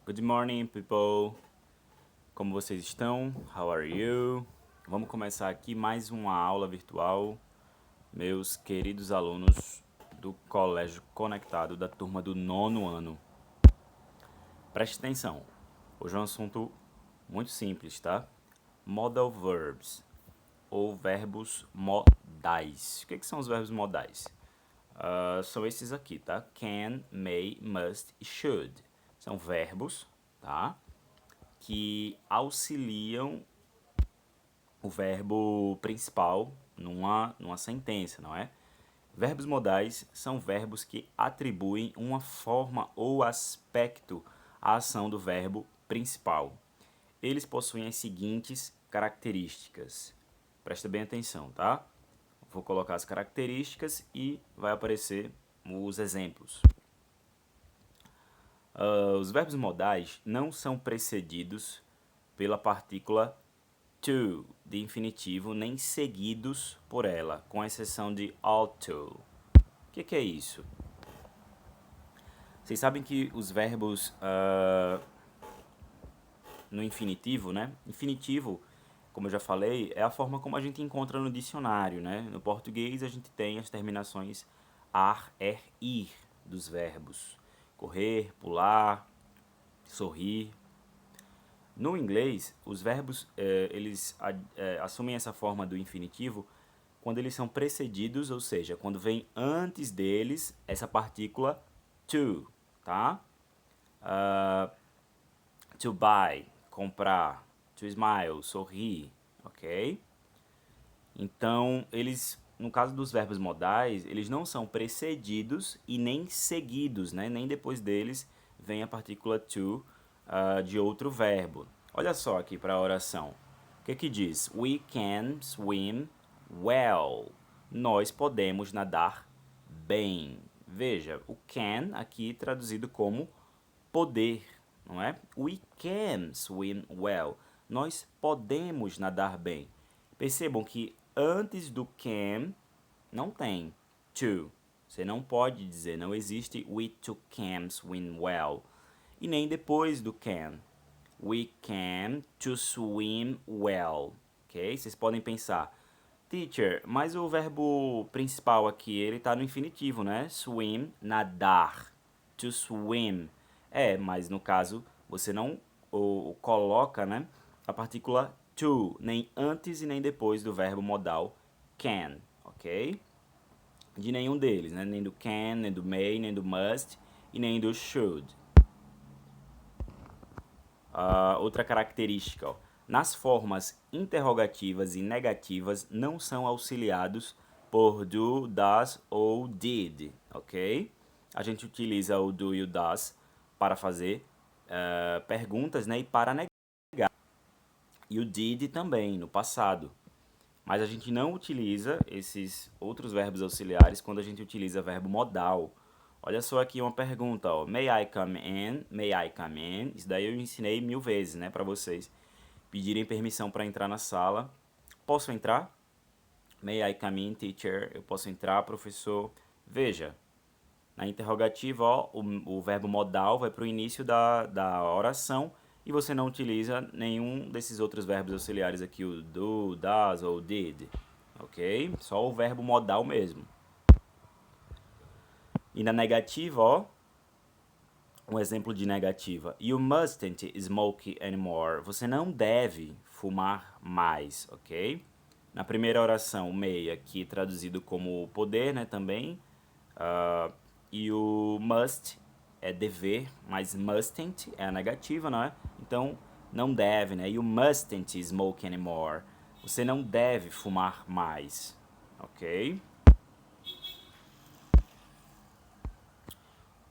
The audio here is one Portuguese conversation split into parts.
Good morning, people. Como vocês estão? How are you? Vamos começar aqui mais uma aula virtual, meus queridos alunos do Colégio Conectado da turma do 9º ano. Preste atenção. Hoje é um assunto muito simples, tá? Modal verbs, ou verbos modais. O que são os verbos modais? São esses aqui, tá? Can, may, must e should. São verbos, tá? Que auxiliam o verbo principal numa sentença, não é? Verbos modais são verbos que atribuem uma forma ou aspecto à ação do verbo principal. Eles possuem as seguintes características. Presta bem atenção, tá? Vou colocar as características e vai aparecer os exemplos. Os verbos modais não são precedidos pela partícula to de infinitivo, nem seguidos por ela, com exceção de ought. O que é isso? Vocês sabem que os verbos no infinitivo, né? Infinitivo, como eu já falei, é a forma como a gente encontra no dicionário, né? No português a gente tem as terminações ar, er, ir dos verbos. Correr, pular, sorrir. No inglês, os verbos eles assumem essa forma do infinitivo quando eles são precedidos, ou seja, quando vem antes deles essa partícula to, tá? To buy, comprar. To smile, sorrir, ok? Então, no caso dos verbos modais, eles não são precedidos e nem seguidos, né? Nem depois deles vem a partícula to de outro verbo. Olha só aqui para a oração. O que diz? We can swim well. Nós podemos nadar bem. Veja, o can aqui traduzido como poder, não é? We can swim well. Nós podemos nadar bem. Percebam que antes do can não tem to. Você não pode dizer, não existe we two can swim well. E nem depois do can. We can to swim well. Ok? Vocês podem pensar, teacher, mas o verbo principal aqui, ele está no infinitivo, né? Swim, nadar. To swim. Mas no caso, você não coloca, né, a partícula to, nem antes e nem depois do verbo modal can, ok? De nenhum deles, né? Nem do can, nem do may, nem do must e nem do should. Outra característica, ó. Nas formas interrogativas e negativas não são auxiliados por do, does ou did, ok? A gente utiliza o do e o does para fazer perguntas, né, e para negar. E o did também, no passado. Mas a gente não utiliza esses outros verbos auxiliares quando a gente utiliza verbo modal. Olha só aqui uma pergunta, ó. May I come in? May I come in? Isso daí eu ensinei 1000 vezes, né, para vocês pedirem permissão para entrar na sala. Posso entrar? May I come in, teacher? Eu posso entrar, professor? Veja, na interrogativa, ó, o verbo modal vai para o início da oração e você não utiliza nenhum desses outros verbos auxiliares aqui, o do, does ou did, ok? Só o verbo modal mesmo. E na negativa, ó, um exemplo de negativa. You mustn't smoke anymore. Você não deve fumar mais, ok? Na primeira oração, may aqui traduzido como poder, né, também. E o must é dever, mas mustn't é a negativa, não é? Então, não deve, né? You mustn't smoke anymore. Você não deve fumar mais, ok?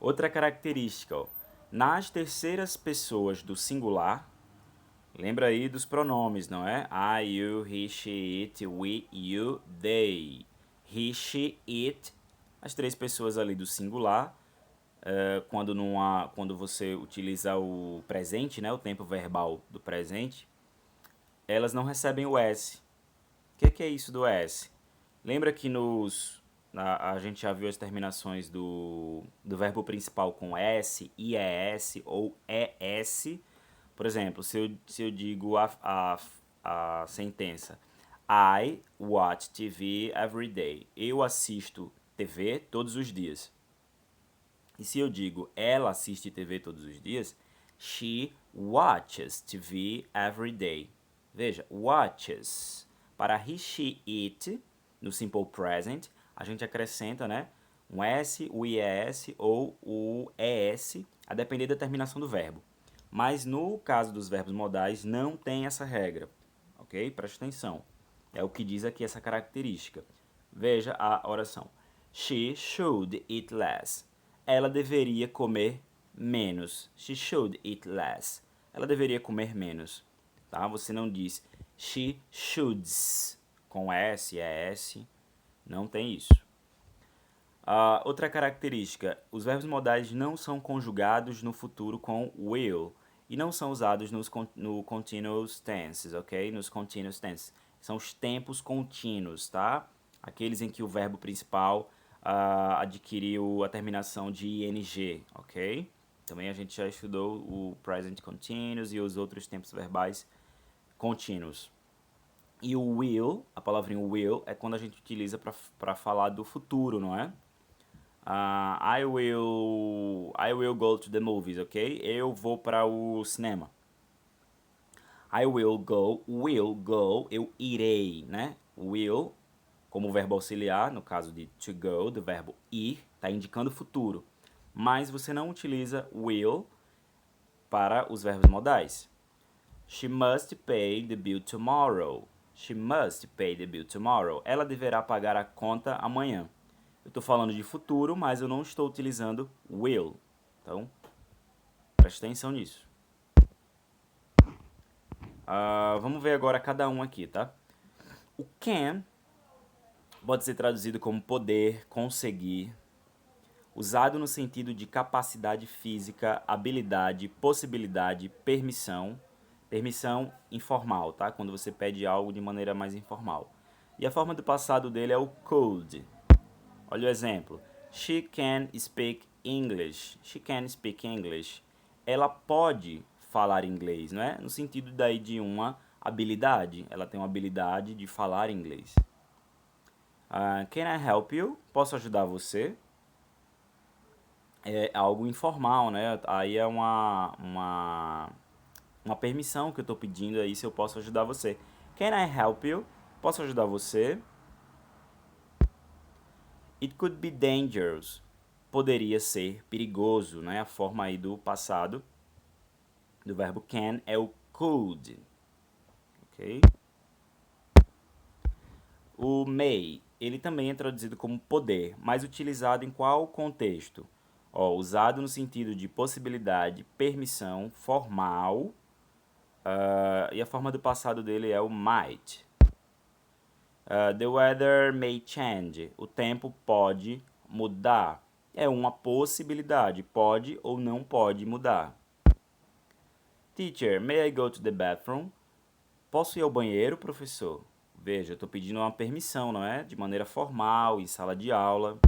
Outra característica, ó. Nas terceiras pessoas do singular, lembra aí dos pronomes, não é? I, you, he, she, it, we, you, they. He, she, it, as três pessoas ali do singular. Quando você utiliza o presente, né, o tempo verbal do presente, elas não recebem o S. O que é isso do S? Lembra que nos A gente já viu as terminações do verbo principal com S, IES ou ES. Por exemplo, se eu digo a sentença I watch TV every day. Eu assisto TV todos os dias. E se eu digo ela assiste TV todos os dias, she watches TV every day. Veja, watches. Para he, she, it, no simple present, a gente acrescenta, né, um S, o IES ou o ES, a depender da terminação do verbo. Mas no caso dos verbos modais, não tem essa regra, ok? Preste atenção. É o que diz aqui essa característica. Veja a oração. She should eat less. Ela deveria comer menos. She should eat less. Ela deveria comer menos. Tá? Você não diz she shoulds com S, ES. Não tem isso. Outra característica, os verbos modais não são conjugados no futuro com will e não são usados no continuous tenses, ok? Nos continuous tenses. São os tempos contínuos, tá? Aqueles em que o verbo principal adquiriu a terminação de ing, ok? Também a gente já estudou o present continuous e os outros tempos verbais contínuos. E o will, a palavrinha will, é quando a gente utiliza para falar do futuro, não é? I will go to the movies, ok? Eu vou para o cinema. I will go, eu irei, né? Will, como verbo auxiliar, no caso de to go, do verbo ir, está indicando futuro. Mas você não utiliza will para os verbos modais. She must pay the bill tomorrow. She must pay the bill tomorrow. Ela deverá pagar a conta amanhã. Eu estou falando de futuro, mas eu não estou utilizando will. Então, preste atenção nisso. Vamos ver agora cada um aqui, tá? O can pode ser traduzido como poder, conseguir, usado no sentido de capacidade física, habilidade, possibilidade, permissão. Permissão informal, tá? Quando você pede algo de maneira mais informal. E a forma do passado dele é o could. Olha o exemplo. She can speak English. She can speak English. Ela pode falar inglês, não é? No sentido daí de uma habilidade. Ela tem uma habilidade de falar inglês. Can I help you? Posso ajudar você? É algo informal, né? Aí é uma permissão que eu estou pedindo aí se eu posso ajudar você. Can I help you? Posso ajudar você? It could be dangerous. Poderia ser perigoso, né? A forma aí do passado do verbo can é o could. Ok? O may, ele também é traduzido como poder, mas utilizado em qual contexto? Usado no sentido de possibilidade, permissão, formal, e a forma do passado dele é o might. The weather may change. O tempo pode mudar. É uma possibilidade. Pode ou não pode mudar. Teacher, may I go to the bathroom? Posso ir ao banheiro, professor? Veja, eu estou pedindo uma permissão, não é? De maneira formal, em sala de aula.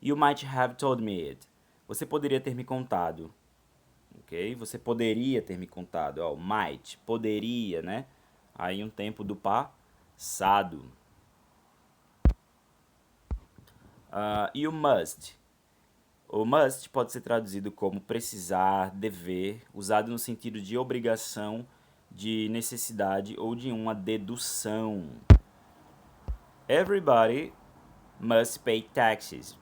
You might have told me it. Você poderia ter me contado. Ok? Você poderia ter me contado. Might, poderia, né? Aí um tempo do passado. E o must. O must pode ser traduzido como precisar, dever, usado no sentido de obrigação, de necessidade ou de uma dedução. Everybody must pay taxes.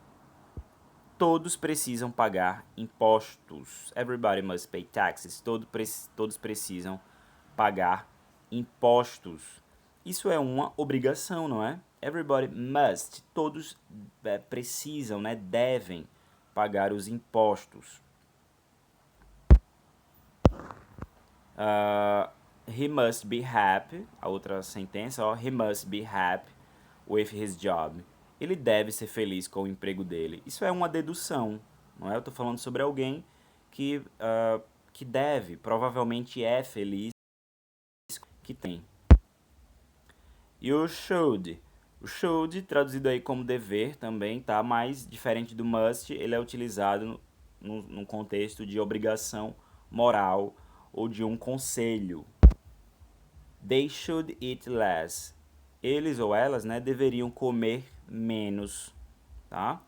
Todos precisam pagar impostos. Everybody must pay taxes. Todos precisam pagar impostos. Isso é uma obrigação, não é? Everybody must. Todos precisam, né? Devem pagar os impostos. He must be happy. A outra sentença, he must be happy with his job. Ele deve ser feliz com o emprego dele. Isso é uma dedução, não é? Eu estou falando sobre alguém que deve, provavelmente é feliz, que tem. You should O should, traduzido aí como dever também, tá? Mas diferente do must, ele é utilizado no contexto de obrigação moral ou de um conselho. They should eat less. Eles ou elas, né, deveriam comer menos, tá?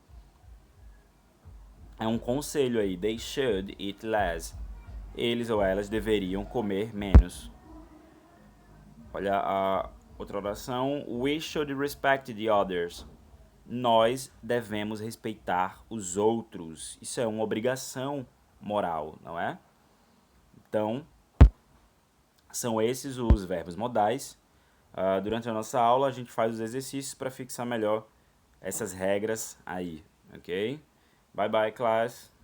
É um conselho aí. They should eat less. Eles ou elas deveriam comer menos. Olha a outra oração. We should respect the others. Nós devemos respeitar os outros. Isso é uma obrigação moral, não é? Então, são esses os verbos modais. Durante a nossa aula, a gente faz os exercícios para fixar melhor essas regras aí, ok? Bye bye, class.